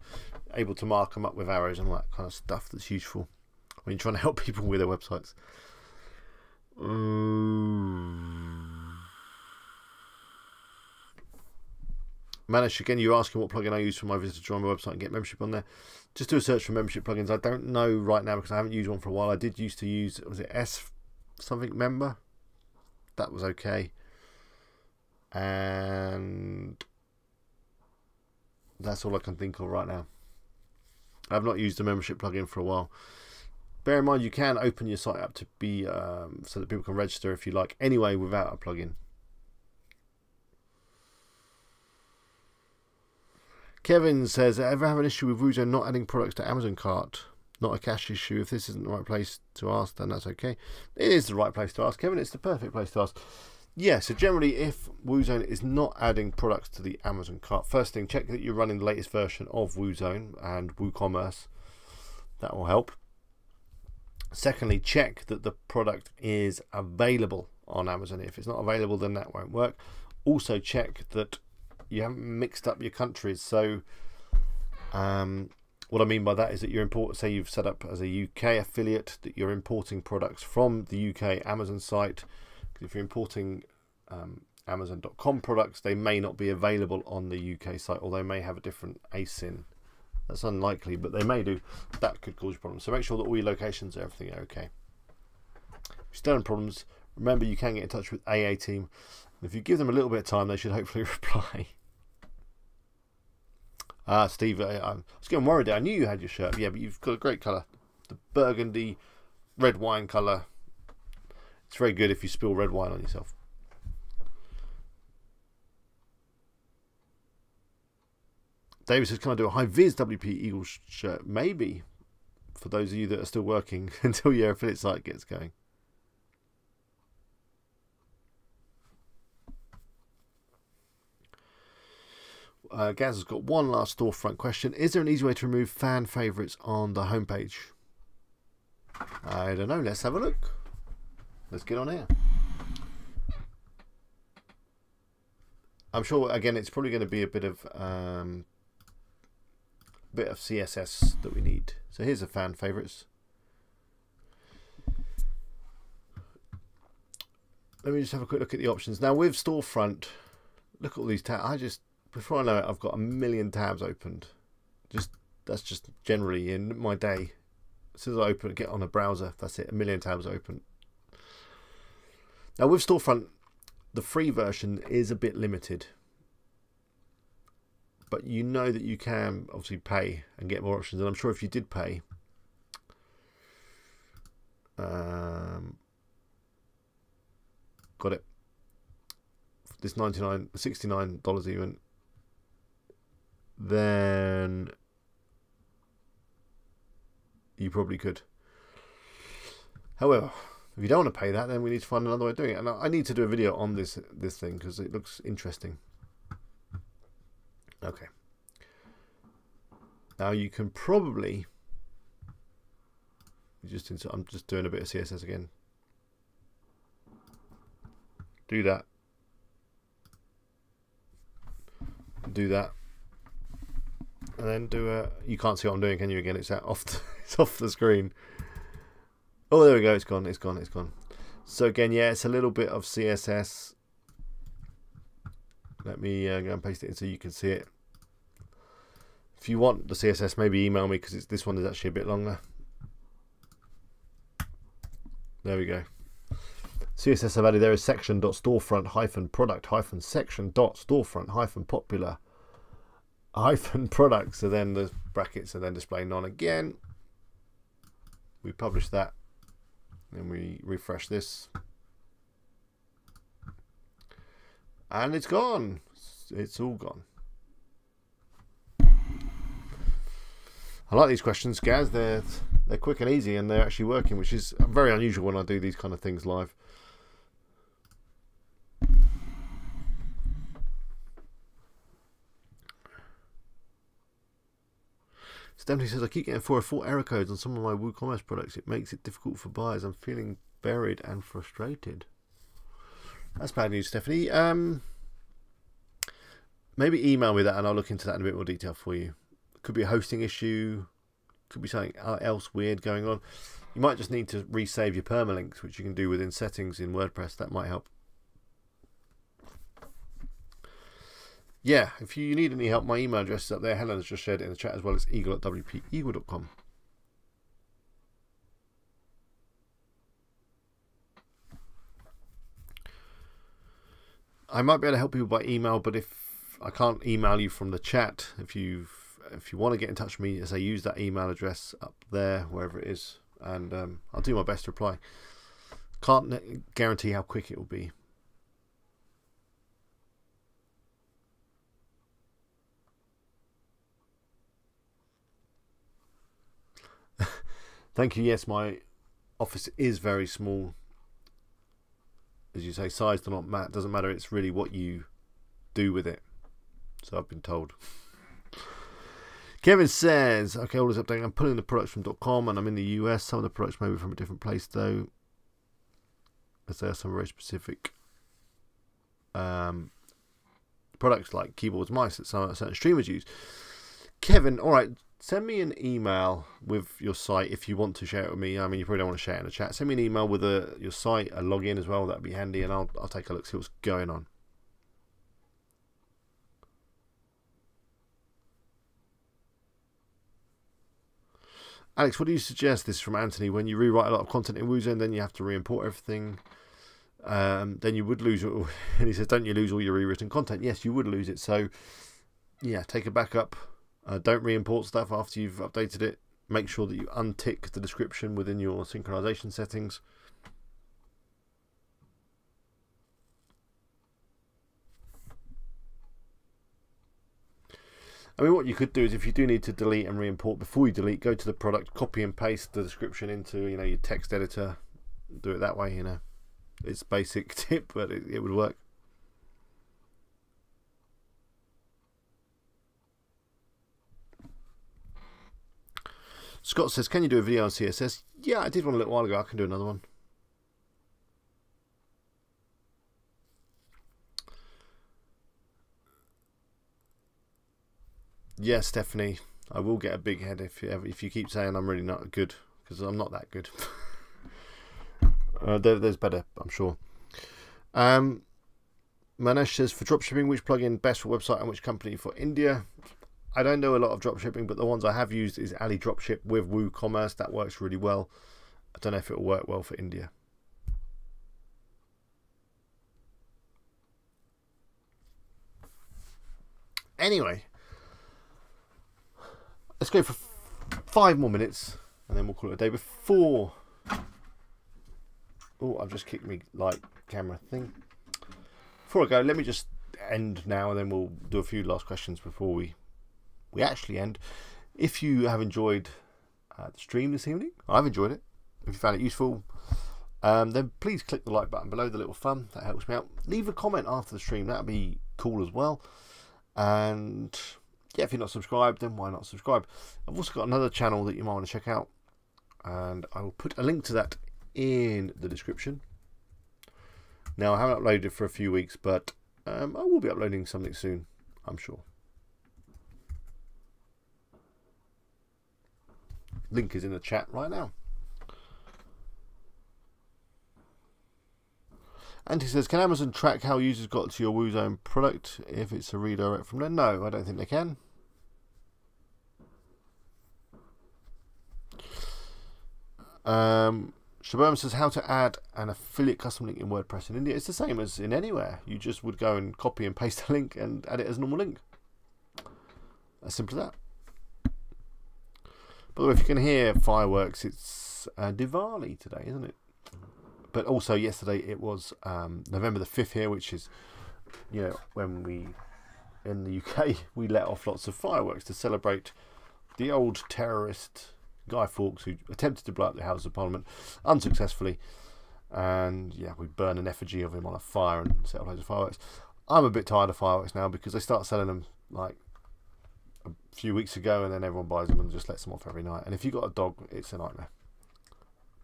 able to mark them up with arrows and all that kind of stuff that's useful when you're trying to help people with their websites. Manish, again, you're asking what plugin I use for my visitor to join my website and get membership on there. Just do a search for membership plugins. I don't know right now because I haven't used one for a while. I did used to use, was it S something member? That was okay. And that's all I can think of right now. I've not used a membership plugin for a while. Bear in mind, you can open your site up to be so that people can register if you like anyway without a plugin. Kevin says, ever have an issue with Woozone not adding products to Amazon cart? Not a cache issue. If this isn't the right place to ask, then that's okay. It is the right place to ask, Kevin. It's the perfect place to ask. Yeah, so generally if Woozone is not adding products to the Amazon cart, first thing, check that you're running the latest version of Woozone and WooCommerce. That will help. Secondly, check that the product is available on Amazon. If it's not available, then that won't work. Also check that you haven't mixed up your countries. So what I mean by that is that you're say you've set up as a UK affiliate, that you're importing products from the UK Amazon site. If you're importing Amazon.com products, they may not be available on the UK site, or they may have a different ASIN. That's unlikely, but they may do. That could cause problems. So make sure that all your locations and everything are okay. If you're still having problems, remember you can get in touch with AA team. If you give them a little bit of time, they should hopefully reply. Steve, I was getting worried there. I knew you had your shirt. Yeah, but you've got a great colour. The burgundy red wine colour. It's very good if you spill red wine on yourself. David says, can I do a high-vis WP Eagles shirt? Maybe, for those of you that are still working until your affiliate site gets going. Gaz has got one last storefront question. Is there an easy way to remove fan favourites on the homepage? I don't know. Let's have a look. Let's get on here. I'm sure, again, it's probably going to be a bit of CSS that we need. So here's the fan favourites. Let me just have a quick look at the options. Now with Storefront, look at all these tabs. Before I know it, I've got a million tabs opened. That's just generally in my day. As soon as I get on a browser, that's it, a million tabs open. Now with Storefront, the free version is a bit limited. But you know that you can obviously pay and get more options. And I'm sure if you did pay, got it. This $69 even. Then you probably could. However, if you don't want to pay that, then we need to find another way of doing it. And I need to do a video on this thing because it looks interesting. Okay. Now you can probably I'm just doing a bit of CSS again. Do that. Do that. And then do a. You can't see what I'm doing, can you? Again, it's it's off the screen. Oh, there we go. It's gone. It's gone. It's gone. So again, yeah, it's a little bit of CSS. Let me go and paste it in so you can see it. If you want the CSS, maybe email me because this one is actually a bit longer. There we go. CSS I've added there is section.storefront-product-section.storefront-popular-product. So then the brackets are then displaying none again. We publish that and we refresh this. And it's gone. It's all gone. I like these questions, Gaz. They're quick and easy, and they're actually working, which is very unusual when I do these kind of things live. Stephanie says, I keep getting 404 error codes on some of my WooCommerce products. It makes it difficult for buyers. I'm feeling buried and frustrated. That's bad news, Stephanie. Maybe email me that and I'll look into that in a bit more detail for you. Could be a hosting issue. Could be something else weird going on. You might just need to resave your permalinks, which you can do within settings in WordPress. That might help. Yeah, if you need any help, my email address is up there. Helen has just shared it in the chat as well. It's eagle@wpeagle.com. I might be able to help people by email, but if I can't email you from the chat, if you want to get in touch with me, as I use that email address up there, wherever it is, and I'll do my best to reply. Can't guarantee how quick it will be. Thank you. Yes, my office is very small. As you say, size doesn't matter. It's really what you do with it. So I've been told. Kevin says, okay, all this updating. I'm pulling the products from .com and I'm in the US. Some of the products may be from a different place though. as there are some very specific products like keyboards, mice that certain streamers use. Kevin, all right, send me an email with your site if you want to share it with me. I mean, you probably don't want to share it in the chat. Send me an email with your site, a login as well. That'd be handy, and I'll take a look, see what's going on. Alex, what do you suggest? This is from Anthony. When you rewrite a lot of content in Woozone, then you have to re-import everything. Then you would lose it. And he says, don't you lose all your rewritten content? Yes, you would lose it. So, yeah, take a backup. Don't re-import stuff after you've updated it. Make sure that you untick the description within your synchronization settings. I mean, what you could do is, if you do need to delete and re-import, before you delete, go to the product, copy and paste the description into, you know, your text editor. Do it that way, you know. It's a basic tip, but it would work. Scott says, can you do a video on CSS? Yeah, I did one a little while ago. I can do another one. Yes, Stephanie, I will get a big head if you keep saying I'm really not good, because I'm not that good. There's better, I'm sure. Manesh says, for dropshipping, which plugin best for website and which company for India? I don't know a lot of dropshipping, but the ones I have used is Ali Dropship with WooCommerce. That works really well. I don't know if it will work well for India. Anyway, let's go for 5 more minutes and then we'll call it a day. Before, oh, I've just kicked me light camera thing. Before I go, let me just end now, and then we'll do a few last questions before we actually end. If you have enjoyed the stream this evening, I've enjoyed it. If you found it useful, then please click the like button below, the little thumb. That helps me out. Leave a comment after the stream. That'd be cool as well. And yeah, if you're not subscribed, then why not subscribe? I've also got another channel that you might want to check out, and I will put a link to that in the description. Now, I haven't uploaded for a few weeks, but I will be uploading something soon, I'm sure. Link is in the chat right now. And he says, can Amazon track how users got to your Woozone product if it's a redirect from there? No, I don't think they can. Shabam says, how to add an affiliate custom link in WordPress in India. It's the same as in anywhere. You just would go and copy and paste a link and add it as a normal link. As simple as that. By the way, if you can hear fireworks, it's Diwali today, isn't it? But also yesterday it was November the 5th here, which is, you know, when we, in the UK, we let off lots of fireworks to celebrate the old terrorist Guy Fawkes, who attempted to blow up the House of Parliament unsuccessfully. And yeah, we burn an effigy of him on a fire and set off loads of fireworks. I'm a bit tired of fireworks now because they start selling them like a few weeks ago, and then everyone buys them and just lets them off every night. And if you've got a dog, it's a nightmare.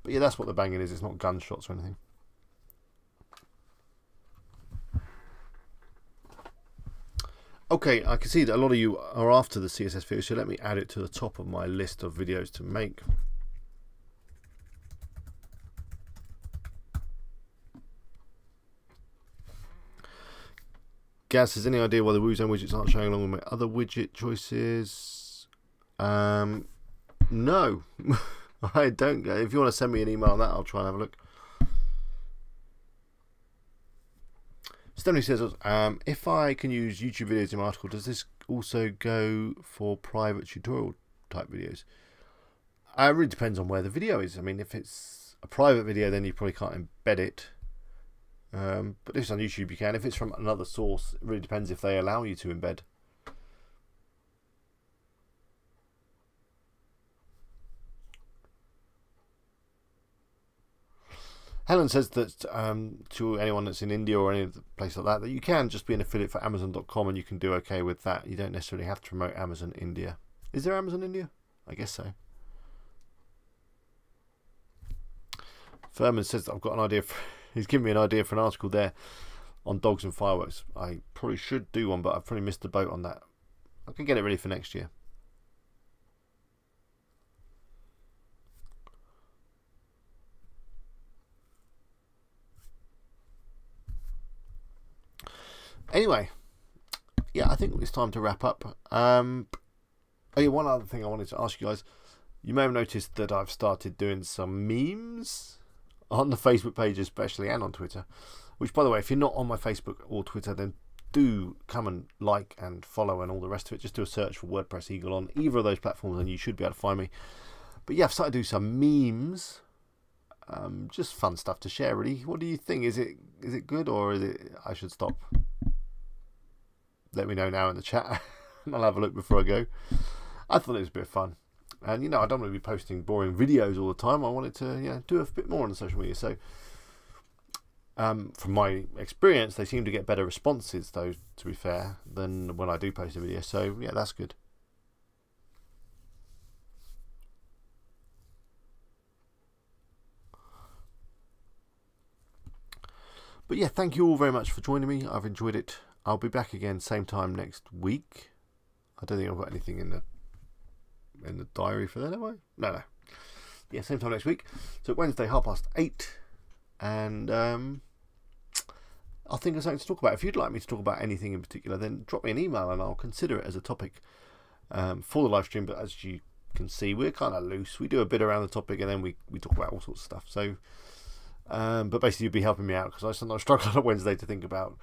But yeah, that's what the banging is. It's not gunshots or anything. Okay, I can see that a lot of you are after the CSS video, so let me add it to the top of my list of videos to make. Gaz says, any idea why the Woozone widgets aren't showing along with my other widget choices? No. I don't. If you want to send me an email on that, I'll try and have a look. Stephanie says, if I can use YouTube videos in my article, does this also go for private tutorial type videos? It really depends on where the video is. I mean, if it's a private video, then you probably can't embed it. But if it's on YouTube, you can. If it's from another source, it really depends if they allow you to embed. Helen says that to anyone that's in India or any other place like that, that you can just be an affiliate for Amazon.com and you can do okay with that. You don't necessarily have to promote Amazon India. Is there Amazon India? I guess so. Furman says that I've got an idea He's given me an idea for an article there on dogs and fireworks. I probably should do one, but I've probably missed the boat on that. I can get it ready for next year. Anyway, yeah, I think it's time to wrap up. Oh yeah, one other thing I wanted to ask you guys. You may have noticed that I've started doing some memes on the Facebook page especially, and on Twitter. Which, by the way, if you're not on my Facebook or Twitter, then do come and like and follow and all the rest of it. Just do a search for WordPress Eagle on either of those platforms and you should be able to find me. But yeah, I've started to do some memes. Just fun stuff to share, really. What do you think? Is it good, or is it I should stop? Let me know now in the chat and I'll have a look before I go. I thought it was a bit of fun. And, you know, I don't want to be posting boring videos all the time. I wanted to, you know, do a bit more on social media. So, from my experience, they seem to get better responses, though, to be fair, than when I do post a video. So, yeah, that's good. But, yeah, thank you all very much for joining me. I've enjoyed it. I'll be back again same time next week. I don't think I've got anything in the diary for that, have I? No. Yeah, same time next week. So Wednesday, 8:30. And I'll think of something to talk about. If you'd like me to talk about anything in particular, then drop me an email and I'll consider it as a topic for the live stream. But as you can see, we're kind of loose. We do a bit around the topic and then we talk about all sorts of stuff. So, but basically you'll be helping me out because I sometimes struggle on Wednesday to think about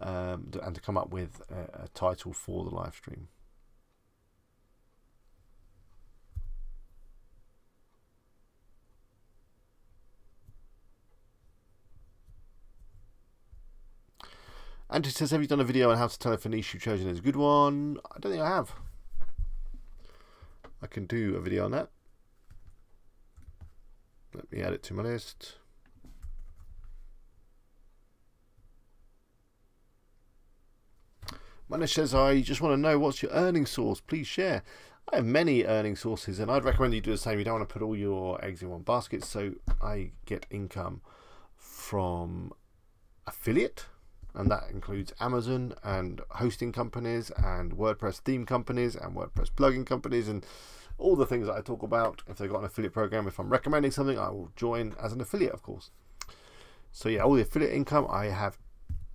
and to come up with a title for the live stream. And it says, have you done a video on how to tell if a niche you've chosen is a good one? I don't think I have. I can do a video on that. Let me add it to my list. Manish says, I just want to know what's your earning source. Please share. I have many earning sources and I'd recommend you do the same. You don't want to put all your eggs in one basket. So I get income from affiliate. And that includes Amazon and hosting companies and WordPress theme companies and WordPress plugin companies and all the things that I talk about. If they've got an affiliate program, if I'm recommending something, I will join as an affiliate, of course. So yeah, all the affiliate income. I have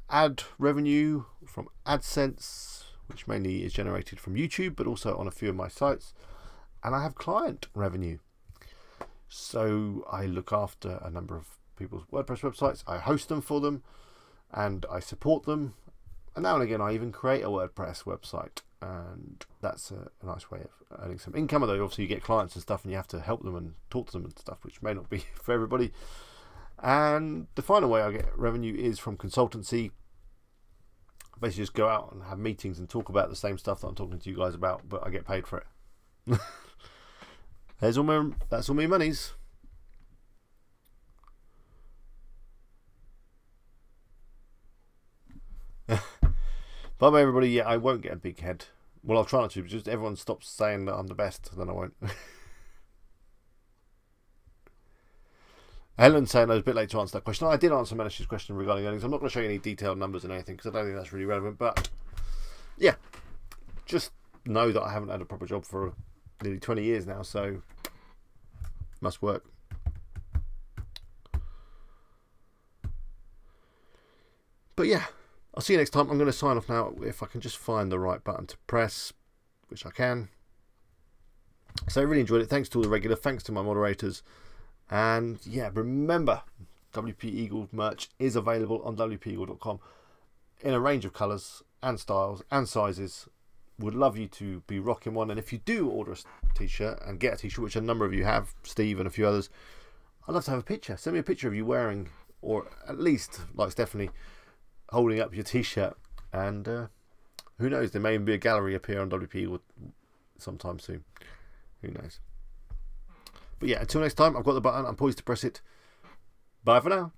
ad revenue from AdSense, which mainly is generated from YouTube, but also on a few of my sites. And I have client revenue. So I look after a number of people's WordPress websites. I host them for them. And I support them, and now and again I even create a WordPress website, and that's a nice way of earning some income. Although obviously you get clients and stuff and you have to help them and talk to them and stuff, which may not be for everybody. And the final way I get revenue is from consultancy. Basically just go out and have meetings and talk about the same stuff that I'm talking to you guys about, but I get paid for it. That's all my monies. Bye everybody. Yeah, I won't get a big head. Well, I'll try not to, but just everyone stops saying that I'm the best, then I won't. Helen's saying I was a bit late to answer that question. I did answer Manish's question regarding earnings. I'm not going to show you any detailed numbers and anything because I don't think that's really relevant. But yeah, just know that I haven't had a proper job for nearly 20 years now, so must work. But yeah, I'll see you next time. I'm going to sign off now if I can just find the right button to press, which I can. So I really enjoyed it. Thanks to all the regular. Thanks to my moderators. And yeah, remember, WP Eagle merch is available on wpeagle.com in a range of colours and styles and sizes. Would love you to be rocking one. And if you do order a t-shirt and get a t-shirt, which a number of you have, Steve and a few others, I'd love to have a picture. Send me a picture of you wearing, or at least, like Stephanie, holding up your t-shirt, and who knows, there may even be a gallery up here on WP sometime soon. Who knows? But yeah, until next time, I've got the button, I'm poised to press it. Bye for now.